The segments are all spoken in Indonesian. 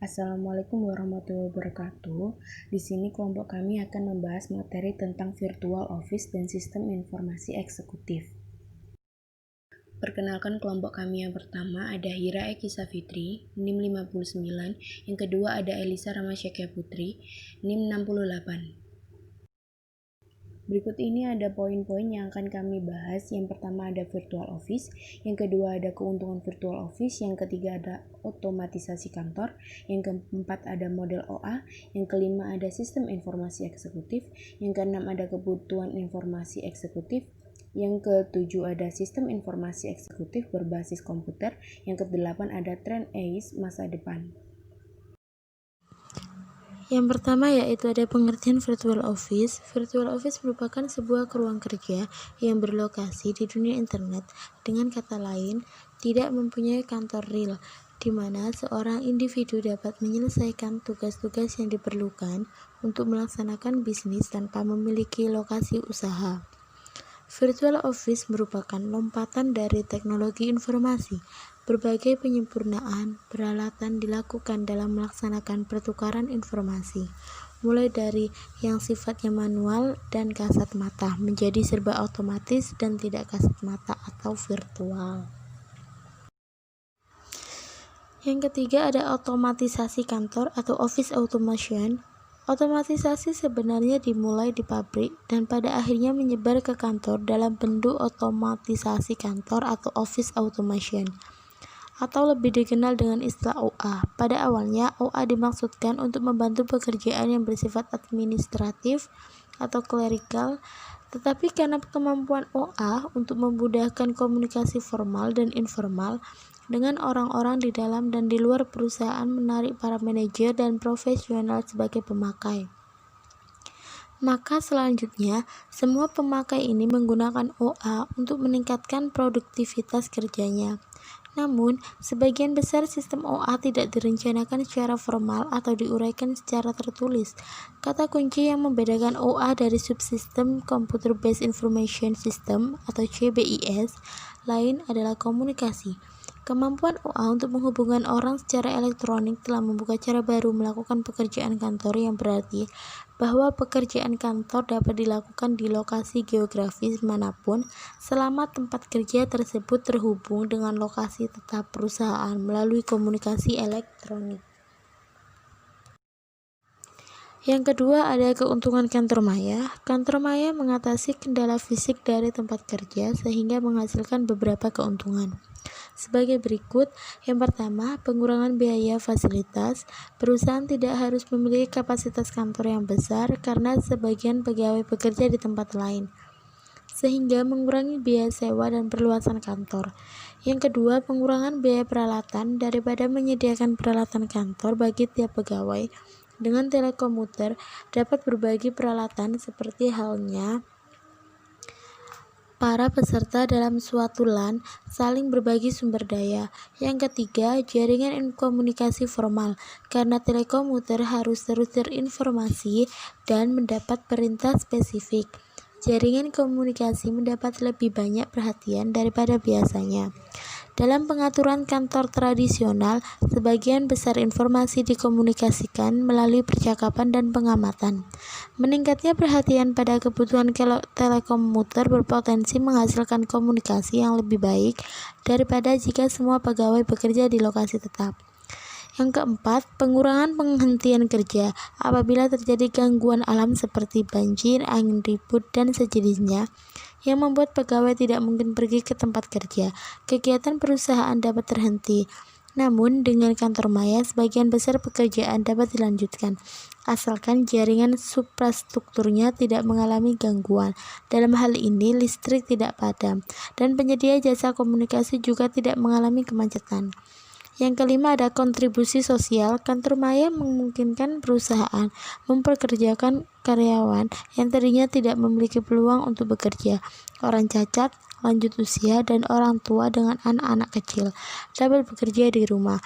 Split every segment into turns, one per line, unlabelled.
Assalamualaikum warahmatullahi wabarakatuh. Di sini kelompok kami akan membahas materi tentang virtual office dan sistem informasi eksekutif. Perkenalkan kelompok kami yang pertama ada Hira Eki Safitri, NIM 59, yang kedua ada Elisa Ramasyakia Putri, NIM 68. Berikut ini ada poin-poin yang akan kami bahas. Yang pertama ada virtual office, yang kedua ada keuntungan virtual office, yang ketiga ada otomatisasi kantor, yang keempat ada model OA, yang kelima ada sistem informasi eksekutif, yang keenam ada kebutuhan informasi eksekutif, yang ketujuh ada sistem informasi eksekutif berbasis komputer, yang kedelapan ada tren AIS masa depan.
Yang pertama yaitu ada pengertian virtual office. Virtual office merupakan sebuah ruang kerja yang berlokasi di dunia internet. Dengan kata lain, tidak mempunyai kantor real, di mana seorang individu dapat menyelesaikan tugas-tugas yang diperlukan untuk melaksanakan bisnis tanpa memiliki lokasi usaha. Virtual office merupakan lompatan dari teknologi informasi. Berbagai penyempurnaan peralatan dilakukan dalam melaksanakan pertukaran informasi, mulai dari yang sifatnya manual dan kasat mata menjadi serba otomatis dan tidak kasat mata atau virtual. Yang ketiga ada otomatisasi kantor atau office automation. Otomatisasi sebenarnya dimulai di pabrik dan pada akhirnya menyebar ke kantor dalam bentuk otomatisasi kantor atau office automation, atau lebih dikenal dengan istilah OA. Pada awalnya, OA dimaksudkan untuk membantu pekerjaan yang bersifat administratif atau clerical, tetapi karena kemampuan OA untuk memudahkan komunikasi formal dan informal dengan orang-orang di dalam dan di luar perusahaan, menarik para manajer dan profesional sebagai pemakai. Maka selanjutnya, semua pemakai ini menggunakan OA untuk meningkatkan produktivitas kerjanya. Namun, sebagian besar sistem OA tidak direncanakan secara formal atau diuraikan secara tertulis. Kata kunci yang membedakan OA dari subsistem Computer Based Information System atau CBIS lain adalah komunikasi. Kemampuan OA untuk menghubungkan orang secara elektronik telah membuka cara baru melakukan pekerjaan kantor, yang berarti bahwa pekerjaan kantor dapat dilakukan di lokasi geografis manapun selama tempat kerja tersebut terhubung dengan lokasi tetap perusahaan melalui komunikasi elektronik. Yang kedua ada keuntungan kantor maya. Kantor maya mengatasi kendala fisik dari tempat kerja sehingga menghasilkan beberapa keuntungan sebagai berikut. Yang pertama, pengurangan biaya fasilitas. Perusahaan tidak harus memiliki kapasitas kantor yang besar karena sebagian pegawai bekerja di tempat lain, sehingga mengurangi biaya sewa dan perluasan kantor. Yang kedua, pengurangan biaya peralatan. Daripada menyediakan peralatan kantor bagi tiap pegawai, dengan telekomuter dapat berbagi peralatan seperti halnya para peserta dalam suatu LAN saling berbagi sumber daya. Yang ketiga, jaringan komunikasi formal. Karena telekomuter harus terus terinformasi dan mendapat perintah spesifik, jaringan komunikasi mendapat lebih banyak perhatian daripada biasanya. Dalam pengaturan kantor tradisional, sebagian besar informasi dikomunikasikan melalui percakapan dan pengamatan. Meningkatnya perhatian pada kebutuhan telekomuter berpotensi menghasilkan komunikasi yang lebih baik daripada jika semua pegawai bekerja di lokasi tetap. Yang keempat, pengurangan penghentian kerja. Apabila terjadi gangguan alam seperti banjir, angin ribut, dan sejenisnya yang membuat pegawai tidak mungkin pergi ke tempat kerja, kegiatan perusahaan dapat terhenti. Namun, dengan kantor maya, sebagian besar pekerjaan dapat dilanjutkan, asalkan jaringan suprastrukturnya tidak mengalami gangguan. Dalam hal ini, listrik tidak padam, dan penyedia jasa komunikasi juga tidak mengalami kemacetan. Yang kelima ada kontribusi sosial. Kantor maya memungkinkan perusahaan memperkerjakan karyawan yang tadinya tidak memiliki peluang untuk bekerja. Orang cacat, lanjut usia, dan orang tua dengan anak-anak kecil dapat bekerja di rumah.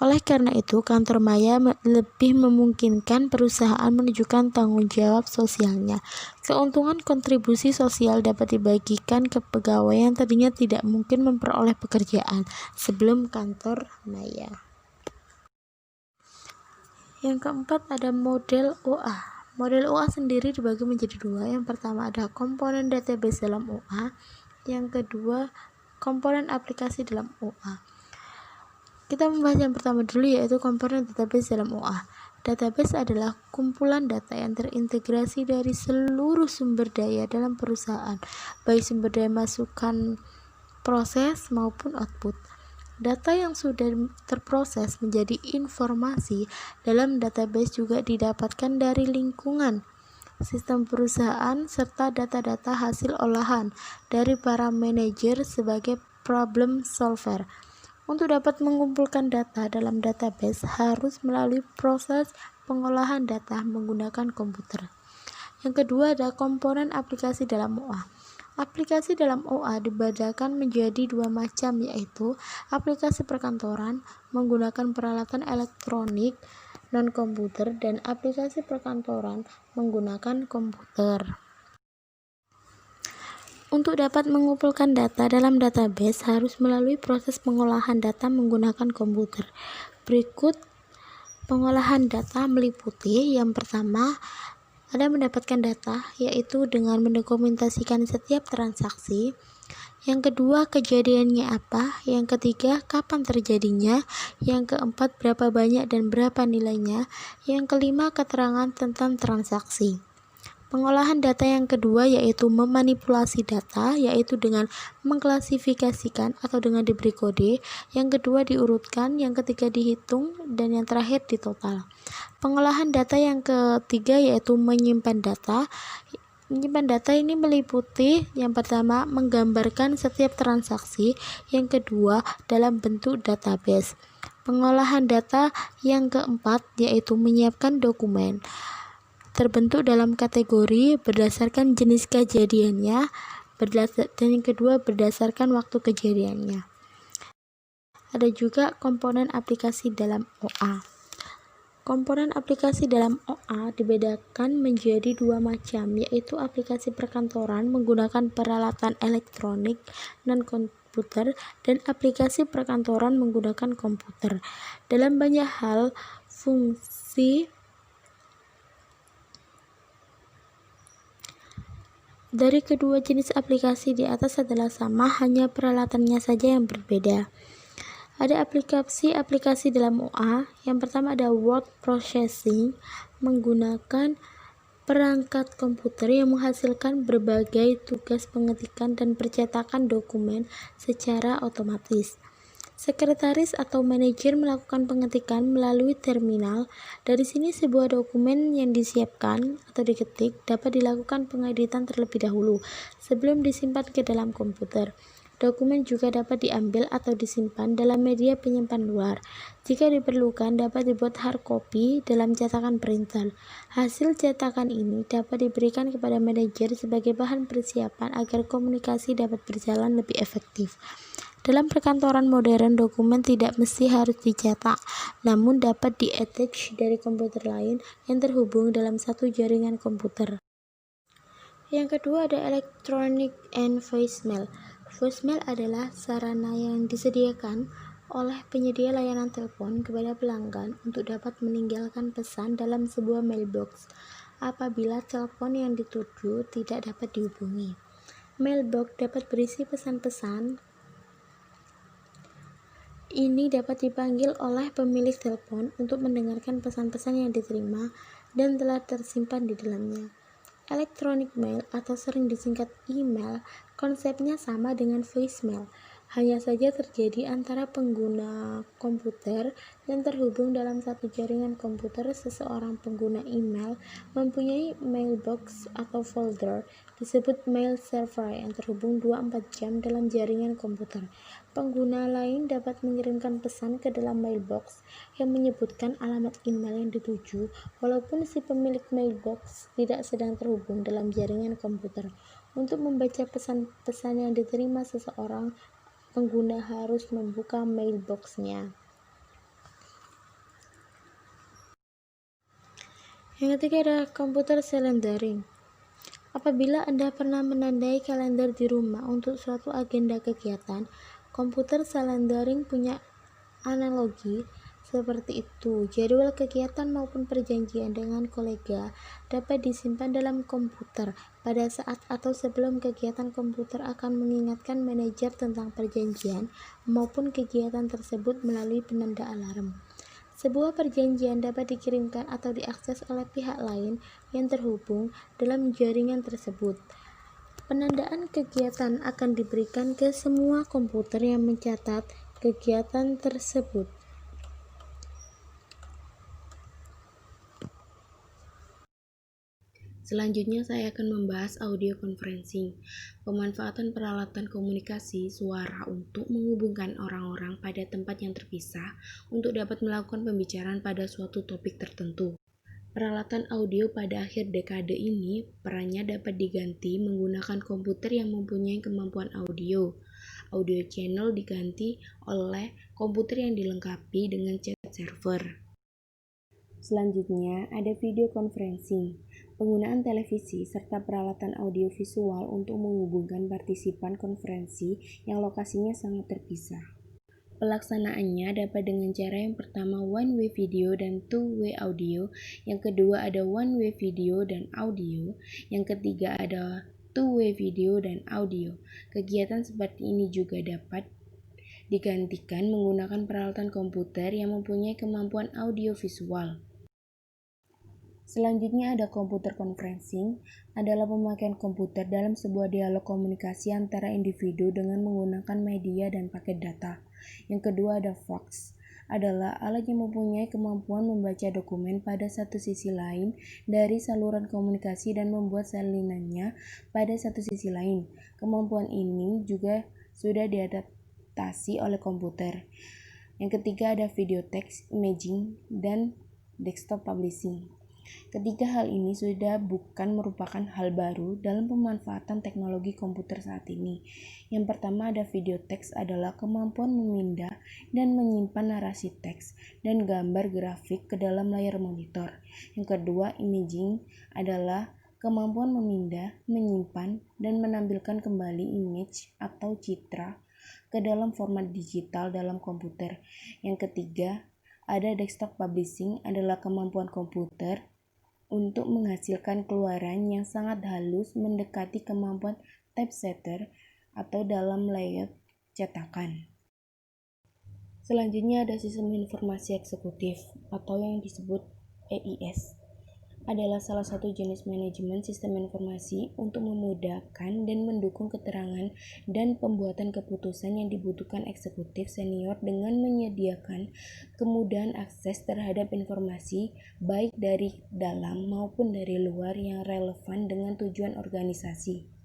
Oleh karena itu, kantor maya lebih memungkinkan perusahaan menunjukkan tanggung jawab sosialnya. Keuntungan kontribusi sosial dapat dibagikan ke pegawai yang tadinya tidak mungkin memperoleh pekerjaan sebelum kantor maya. Yang keempat ada model OA. Model OA sendiri dibagi menjadi dua. Yang pertama ada komponen database dalam OA, yang kedua komponen aplikasi dalam OA. Kita membahas yang pertama dulu, yaitu komponen database dalam OA. Database adalah kumpulan data yang terintegrasi dari seluruh sumber daya dalam perusahaan, baik sumber daya masukan proses maupun output. Data yang sudah terproses menjadi informasi dalam database juga didapatkan dari lingkungan, sistem perusahaan, serta data-data hasil olahan dari para manajer sebagai problem solver. Untuk dapat mengumpulkan data dalam database harus melalui proses pengolahan data menggunakan komputer. Yang kedua ada komponen aplikasi dalam OA. Aplikasi dalam OA dibedakan menjadi dua macam, yaitu aplikasi perkantoran menggunakan peralatan elektronik non-komputer dan aplikasi perkantoran menggunakan komputer. Untuk dapat mengumpulkan data dalam database harus melalui proses pengolahan data menggunakan komputer. Berikut pengolahan data meliputi: yang pertama ada mendapatkan data, yaitu dengan mendokumentasikan setiap transaksi. Yang kedua, kejadiannya apa. Yang ketiga, kapan terjadinya. Yang keempat, berapa banyak dan berapa nilainya. Yang kelima, keterangan tentang transaksi. Pengolahan data yang kedua yaitu memanipulasi data, yaitu dengan mengklasifikasikan atau dengan diberi kode. Yang kedua diurutkan, yang ketiga dihitung, dan yang terakhir ditotal. Pengolahan data yang ketiga yaitu menyimpan data. Menyimpan data ini meliputi: yang pertama menggambarkan setiap transaksi, yang kedua dalam bentuk database. Pengolahan data yang keempat yaitu menyiapkan dokumen, terbentuk dalam kategori berdasarkan jenis kejadiannya, dan yang kedua berdasarkan waktu kejadiannya. Ada juga komponen aplikasi dalam OA. Komponen aplikasi dalam OA dibedakan menjadi dua macam, yaitu aplikasi perkantoran menggunakan peralatan elektronik non-komputer dan aplikasi perkantoran menggunakan komputer. Dalam banyak hal, fungsi dari kedua jenis aplikasi di atas adalah sama, hanya peralatannya saja yang berbeda. Ada aplikasi dalam OA. Yang pertama ada word processing, menggunakan perangkat komputer yang menghasilkan berbagai tugas pengetikan dan percetakan dokumen secara otomatis. Sekretaris atau manajer melakukan pengetikan melalui terminal. Dari sini sebuah dokumen yang disiapkan atau diketik dapat dilakukan pengeditan terlebih dahulu sebelum disimpan ke dalam komputer. Dokumen juga dapat diambil atau disimpan dalam media penyimpan luar. Jika diperlukan dapat dibuat hard copy dalam cetakan printer. Hasil cetakan ini dapat diberikan kepada manajer sebagai bahan persiapan agar komunikasi dapat berjalan lebih efektif. Dalam perkantoran modern, dokumen tidak mesti harus dicetak, namun dapat di-attach dari komputer lain yang terhubung dalam satu jaringan komputer. Yang kedua ada electronic and voicemail. Voicemail adalah sarana yang disediakan oleh penyedia layanan telepon kepada pelanggan untuk dapat meninggalkan pesan dalam sebuah mailbox apabila telepon yang dituju tidak dapat dihubungi. Mailbox dapat berisi pesan-pesan. Ini dapat dipanggil oleh pemilik telepon untuk mendengarkan pesan-pesan yang diterima dan telah tersimpan di dalamnya. Electronic mail atau sering disingkat email, konsepnya sama dengan voicemail, hanya saja terjadi antara pengguna komputer yang terhubung dalam satu jaringan komputer. Seseorang pengguna email mempunyai mailbox atau folder disebut mail server yang terhubung 24 jam dalam jaringan komputer. Pengguna lain dapat mengirimkan pesan ke dalam mailbox yang menyebutkan alamat email yang dituju walaupun si pemilik mailbox tidak sedang terhubung dalam jaringan komputer. Untuk membaca pesan-pesan yang diterima seseorang, pengguna harus membuka mailbox-nya. Yang ketiga ada komputer calendaring. Apabila Anda pernah menandai kalender di rumah untuk suatu agenda kegiatan, komputer calendaring punya analogi seperti itu. Jadwal kegiatan maupun perjanjian dengan kolega dapat disimpan dalam komputer. Pada saat atau sebelum kegiatan, komputer akan mengingatkan manajer tentang perjanjian maupun kegiatan tersebut melalui penanda alarm. Sebuah perjanjian dapat dikirimkan atau diakses oleh pihak lain yang terhubung dalam jaringan tersebut. Penandaan kegiatan akan diberikan ke semua komputer yang mencatat kegiatan tersebut.
Selanjutnya saya akan membahas audio conferencing, pemanfaatan peralatan komunikasi suara untuk menghubungkan orang-orang pada tempat yang terpisah untuk dapat melakukan pembicaraan pada suatu topik tertentu. Peralatan audio pada akhir dekade ini perannya dapat diganti menggunakan komputer yang mempunyai kemampuan audio. Audio channel diganti oleh komputer yang dilengkapi dengan chat server. Selanjutnya ada video conferencing, penggunaan televisi serta peralatan audiovisual untuk menghubungkan partisipan konferensi yang lokasinya sangat terpisah. Pelaksanaannya dapat dengan cara yang pertama one way video dan two way audio, yang kedua ada one way video dan audio, yang ketiga ada two way video dan audio. Kegiatan seperti ini juga dapat digantikan menggunakan peralatan komputer yang mempunyai kemampuan audiovisual. Selanjutnya ada computer conferencing, adalah pemakaian komputer dalam sebuah dialog komunikasi antara individu dengan menggunakan media dan paket data. Yang kedua ada fax, adalah alat yang mempunyai kemampuan membaca dokumen pada satu sisi lain dari saluran komunikasi dan membuat salinannya pada satu sisi lain. Kemampuan ini juga sudah diadaptasi oleh komputer. Yang ketiga ada video text, imaging, dan desktop publishing. Ketiga hal ini sudah bukan merupakan hal baru dalam pemanfaatan teknologi komputer saat ini. Yang pertama ada video teks, adalah kemampuan memindah dan menyimpan narasi teks dan gambar grafik ke dalam layar monitor. Yang kedua, imaging, adalah kemampuan memindah, menyimpan, dan menampilkan kembali image atau citra ke dalam format digital dalam komputer. Yang ketiga, ada desktop publishing, adalah kemampuan komputer untuk menghasilkan keluaran yang sangat halus mendekati kemampuan typesetter atau dalam layout cetakan. Selanjutnya ada sistem informasi eksekutif atau yang disebut EIS. Adalah salah satu jenis manajemen sistem informasi untuk memudahkan dan mendukung keterangan dan pembuatan keputusan yang dibutuhkan eksekutif senior dengan menyediakan kemudahan akses terhadap informasi baik dari dalam maupun dari luar yang relevan dengan tujuan organisasi.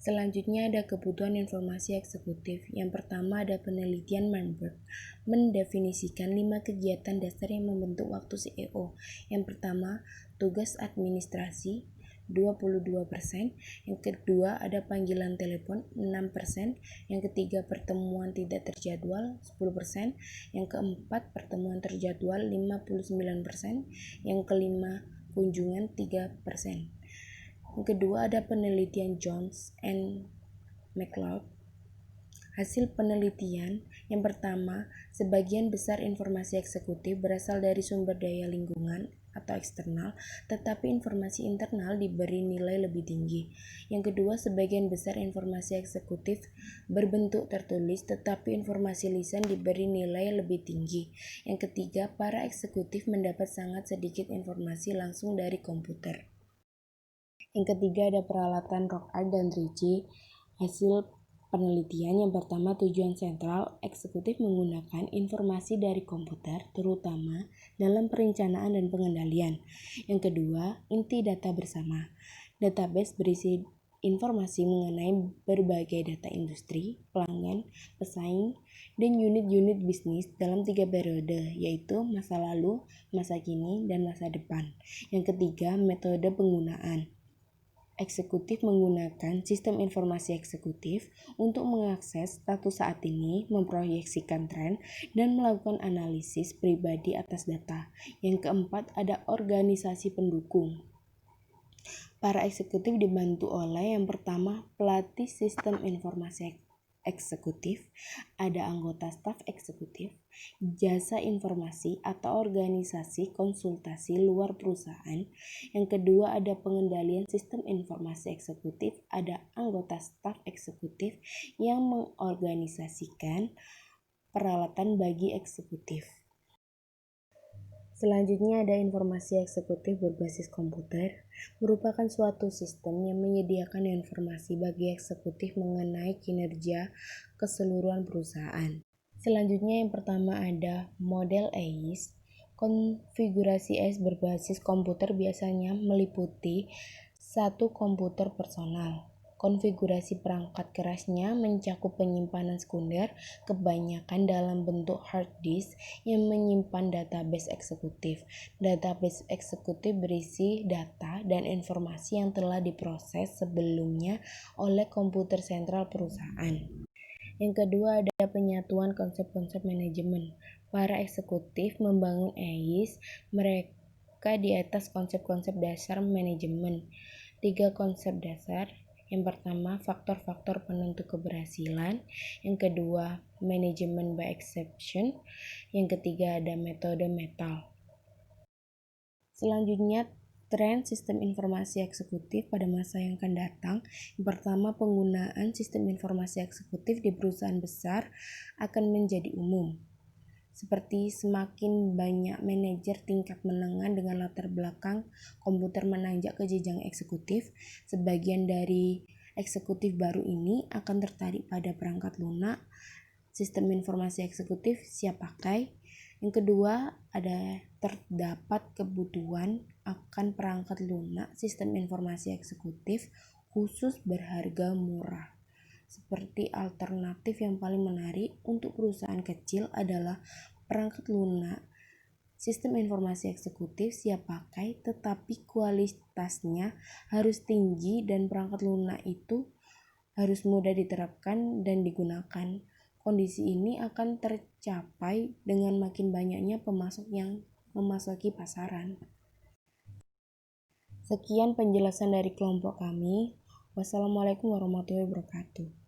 Selanjutnya ada kebutuhan informasi eksekutif. Yang pertama ada penelitian Manberg, mendefinisikan 5 kegiatan dasar yang membentuk waktu CEO. Yang pertama, tugas administrasi 22%, yang kedua ada panggilan telepon 6%, yang ketiga pertemuan tidak terjadwal 10%, yang keempat pertemuan terjadwal 59%, yang kelima kunjungan 3%. Yang kedua ada penelitian Jones and McLeod. Hasil penelitian yang pertama, sebagian besar informasi eksekutif berasal dari sumber daya lingkungan atau eksternal, tetapi informasi internal diberi nilai lebih tinggi. Yang kedua, sebagian besar informasi eksekutif berbentuk tertulis, tetapi informasi lisan diberi nilai lebih tinggi. Yang ketiga, para eksekutif mendapat sangat sedikit informasi langsung dari komputer. Yang ketiga ada peralatan Rockart dan Ricci. Hasil penelitian yang pertama, tujuan sentral eksekutif menggunakan informasi dari komputer, terutama dalam perencanaan dan pengendalian. Yang kedua, inti data bersama. Database berisi informasi mengenai berbagai data industri, pelanggan, pesaing, dan unit-unit bisnis dalam 3 periode, yaitu masa lalu, masa kini, dan masa depan. Yang ketiga, metode penggunaan. Eksekutif menggunakan sistem informasi eksekutif untuk mengakses status saat ini, memproyeksikan tren, dan melakukan analisis pribadi atas data. Yang keempat ada organisasi pendukung. Para eksekutif dibantu oleh yang pertama, pelatih sistem informasi eksekutif, ada anggota staf eksekutif, jasa informasi atau organisasi konsultasi luar perusahaan. Yang kedua ada pengendalian sistem informasi eksekutif, ada anggota staf eksekutif yang mengorganisasikan peralatan bagi eksekutif. Selanjutnya ada informasi eksekutif berbasis komputer, merupakan suatu sistem yang menyediakan informasi bagi eksekutif mengenai kinerja keseluruhan perusahaan. Selanjutnya yang pertama ada model AIS. Konfigurasi AIS berbasis komputer biasanya meliputi satu komputer personal. Konfigurasi perangkat kerasnya mencakup penyimpanan sekunder, kebanyakan dalam bentuk hard disk yang menyimpan database eksekutif. Database eksekutif berisi data dan informasi yang telah diproses sebelumnya oleh komputer sentral perusahaan. Yang kedua ada penyatuan konsep-konsep manajemen. Para eksekutif membangun AIS mereka di atas konsep-konsep dasar manajemen. 3 konsep dasar. Yang pertama, faktor-faktor penentu keberhasilan. Yang kedua, manajemen by exception. Yang ketiga, ada metode metal. Selanjutnya, tren sistem informasi eksekutif pada masa yang akan datang. Yang pertama, penggunaan sistem informasi eksekutif di perusahaan besar akan menjadi umum. Seperti semakin banyak manajer tingkat menengah dengan latar belakang komputer menanjak ke jenjang eksekutif, sebagian dari eksekutif baru ini akan tertarik pada perangkat lunak, sistem informasi eksekutif siap pakai. Yang kedua, ada terdapat kebutuhan akan perangkat lunak sistem informasi eksekutif khusus berharga murah. Seperti alternatif yang paling menarik untuk perusahaan kecil adalah perangkat lunak sistem informasi eksekutif siap pakai, tetapi kualitasnya harus tinggi dan perangkat lunak itu harus mudah diterapkan dan digunakan. Kondisi ini akan tercapai dengan makin banyaknya pemasok yang memasuki pasaran. Sekian penjelasan dari kelompok kami. Wassalamualaikum warahmatullahi wabarakatuh.